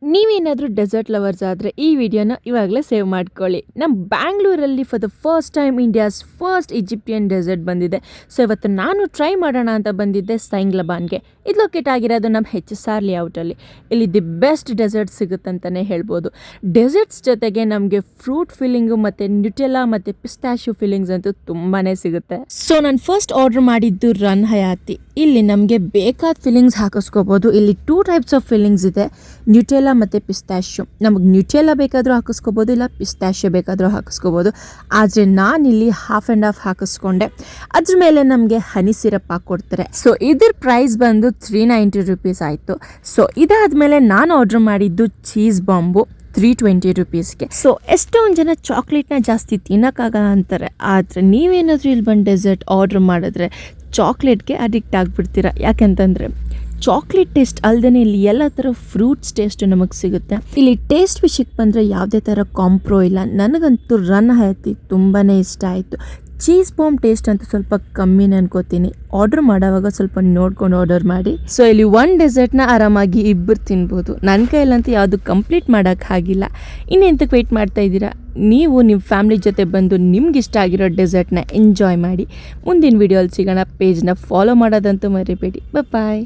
ನೀವೇನಾದರೂ dessert lovers ಆದರೆ ಈ ವಿಡಿಯೋನ ಇವಾಗಲೇ ಸೇವ್ ಮಾಡ್ಕೊಳ್ಳಿ. ನಮ್ಮ ಬ್ಯಾಂಗ್ಳೂರಲ್ಲಿ for the first time India's first Egyptian dessert ಬಂದಿದೆ. ಸೊ ಇವತ್ತು ನಾನು ಟ್ರೈ ಮಾಡೋಣ ಅಂತ ಬಂದಿದ್ದೆ ಸೈಂಗ್ಲಬಾನ್ಗೆ. ಇದು ಲೊಕೇಟ್ ಆಗಿರೋದು ನಮ್ಮ HSR ಲೇಔಟಲ್ಲಿ. ಇಲ್ಲಿ ದಿ ಬೆಸ್ಟ್ ಡೆಸರ್ಟ್ ಸಿಗುತ್ತಂತಲೇ ಹೇಳ್ಬೋದು. ಡೆಸರ್ಟ್ಸ್ ಜೊತೆಗೆ ನಮಗೆ ಫ್ರೂಟ್ ಫಿಲ್ಲಿಂಗು ಮತ್ತು ನ್ಯೂಟೆಲ್ಲಾ ಮತ್ತು ಪಿಸ್ತಾಶ್ಯೂ ಫಿಲ್ಲಿಂಗ್ಸ್ ಅಂತೂ ತುಂಬಾ ಸಿಗುತ್ತೆ. ಸೊ ನಾನು ಫಸ್ಟ್ ಆರ್ಡರ್ ಮಾಡಿದ್ದು ರನ್ ಹಯಾತಿ. ಇಲ್ಲಿ ನಮಗೆ ಬೇಕಾದ ಫಿಲ್ಲಿಂಗ್ಸ್ ಹಾಕಿಸ್ಕೋಬೋದು. ಇಲ್ಲಿ 2 ಟೈಪ್ಸ್ ಆಫ್ ಫಿಲ್ಲಿಂಗ್ಸ್ ಇದೆ, ನ್ಯೂಟೆಲ್ಲಾ ಮತ್ತು ಪಿಸ್ತಾಶ್ಯೂ. ನಮಗೆ ನ್ಯೂಟೆಲ್ಲಾ ಬೇಕಾದರೂ ಹಾಕಿಸ್ಕೋಬೋದು, ಇಲ್ಲ ಪಿಸ್ತಾಶ್ಯೂ ಬೇಕಾದರೂ ಹಾಕಿಸ್ಕೋಬೋದು. ಆದರೆ ನಾನಿಲ್ಲಿ ಹಾಫ್ ಆ್ಯಂಡ್ ಹಾಫ್ ಹಾಕಿಸ್ಕೊಂಡೆ. ಅದ್ರ ಮೇಲೆ ನಮಗೆ ಹನಿ ಸಿರಪ್ ಹಾಕ್ಕೊಡ್ತಾರೆ. ಸೊ ಇದ್ರ ಪ್ರೈಸ್ ಬಂದು 390 ರೂಪೀಸ್ ಆಯಿತು. ಸೊ ಇದಾದಮೇಲೆ ನಾನು ಆರ್ಡ್ರ್ ಮಾಡಿದ್ದು ಚೀಸ್ ಬಾಂಬು 320 ರೂಪೀಸ್ಗೆ. ಸೊ ಎಷ್ಟೊಂದು ಜನ ಚಾಕ್ಲೇಟ್ನ ಜಾಸ್ತಿ ತಿನ್ನೋಕ್ಕಾಗಲ್ಲ ಅಂತಾರೆ. ಆದರೆ ನೀವೇನಾದರೂ ಇಲ್ಲಿ ಬಂದು ಡೆಸರ್ಟ್ ಆರ್ಡ್ರ್ ಮಾಡಿದ್ರೆ ಚಾಕ್ಲೇಟ್ಗೆ ಅಡಿಕ್ಟ್ ಆಗಿಬಿಡ್ತೀರ. ಯಾಕೆಂತಂದರೆ ಚಾಕ್ಲೇಟ್ ಟೇಸ್ಟ್ ಅಲ್ಲದೆ ಇಲ್ಲಿ ಎಲ್ಲ ಥರ ಫ್ರೂಟ್ಸ್ ಟೇಸ್ಟು ನಮಗೆ ಸಿಗುತ್ತೆ. ಇಲ್ಲಿ ಟೇಸ್ಟ್ ವಿಷಯಕ್ಕೆ ಬಂದರೆ ಯಾವುದೇ ಥರ ಕಾಂಪ್ರೋ ಇಲ್ಲ. ನನಗಂತೂ ರನ್ ಹಯಾತಿ ತುಂಬಾ ಇಷ್ಟ ಆಯಿತು. ಚೀಸ್ ಬಾಂಬ್ ಟೇಸ್ಟ್ ಅಂತೂ ಸ್ವಲ್ಪ ಕಮ್ಮಿನೇ ಅನ್ಕೋತೀನಿ. ಆರ್ಡ್ರ್ ಮಾಡೋವಾಗ ಸ್ವಲ್ಪ ನೋಡ್ಕೊಂಡು ಆರ್ಡರ್ ಮಾಡಿ. ಸೊ ಇಲ್ಲಿ ಒಂದು ಡೆಸರ್ಟ್ನ ಆರಾಮಾಗಿ ಇಬ್ಬರು ತಿನ್ಬೋದು. ನನ್ನ ಕೈಯಲ್ಲಂತೂ ಯಾವುದು ಕಂಪ್ಲೀಟ್ ಮಾಡೋಕ್ಕಾಗಿಲ್ಲ. ಇನ್ನೆಂತಕ್ಕೆ ವೆಯ್ಟ್ ಮಾಡ್ತಾ ಇದ್ದೀರಾ? ನೀವು ನಿಮ್ಮ ಫ್ಯಾಮಿಲಿ ಜೊತೆ ಬಂದು ನಿಮ್ಗೆ ಇಷ್ಟ ಆಗಿರೋ ಡೆಸರ್ಟ್ನ ಎಂಜಾಯ್ ಮಾಡಿ. ಮುಂದಿನ ವೀಡಿಯೋಲ್ಲಿ ಸಿಗೋಣ. ಪೇಜ್ನ ಫಾಲೋ ಮಾಡೋದಂತೂ ಮರಿಬೇಡಿ. ಬಾಯ್.